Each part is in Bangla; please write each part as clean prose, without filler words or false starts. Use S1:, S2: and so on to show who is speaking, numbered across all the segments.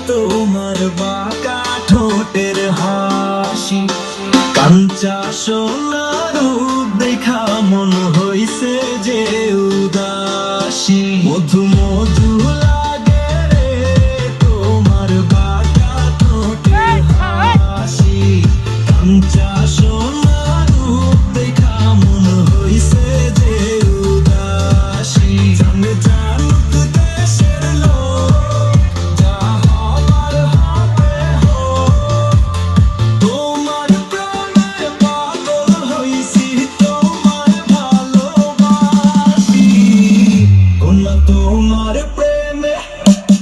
S1: তোমার বাঁকা ঠোঁটের হাসি, কাঞ্চা সোনার রূপ দেখা মন হইছে যে উদাসী। মধু মধু লাগে রে তোমার বাঁকা ঠোঁটের হাসি, কাঞ্চা সোনার রূপ দেখা মন হইছে যে উদাসী। জানে জানুক দেশের লোক, যা হবার হবে হোক, তোমার প্রেমে পাগল হইছি, তোমায় ভালোবাসি। কন্যা তোমার প্রেমে,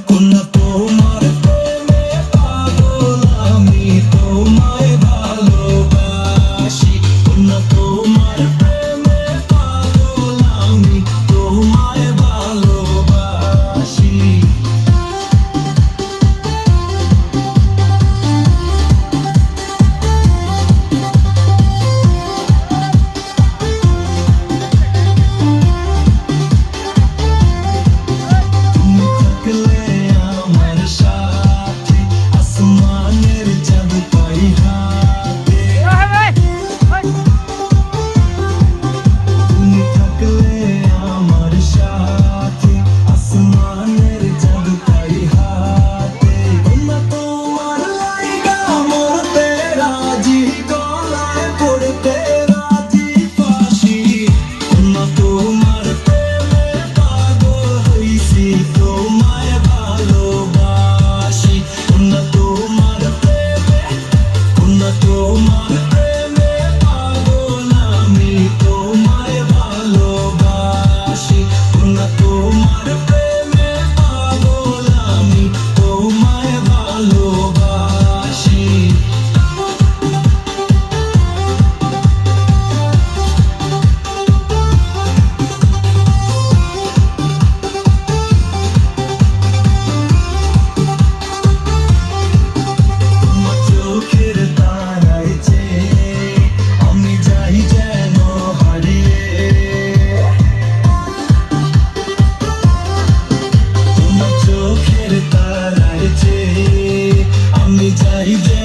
S1: কন্যা তোমার প্রেমে পাগল আমি, তোমায় ভালোবাসি। কন্যা তোমার প্রেমে পাগল আমি, তোমায় ভালোবাসি। তুমি থাকলে আমার সাথে, আসমানের চাঁদ পাই হাতে। তুমি থাকলে আমার সাথে, আসমানের চাঁদ পাই হাতে। কন্যা তোমার লাইগা মরতে রাজি, গলায় পড়তে রাজি ফাঁসি। কন্যা তোমার প্রেমে পাগল হইছি, তোমায় ভালোবাসি। কন্যা তোমার প্রেমে, কন্যা তোমার প্রেমে পাগল আমি, তোমায় ভালোবাসি। কন্যা তোমার প্রেমে পাগল আমি, তোমায় ভালোবাসি। তোমার চোখের তারায় চেয়ে আমি যাই যেন হারিয়ে। তোমার চোখের তারায় চেয়ে আমি যাই যেন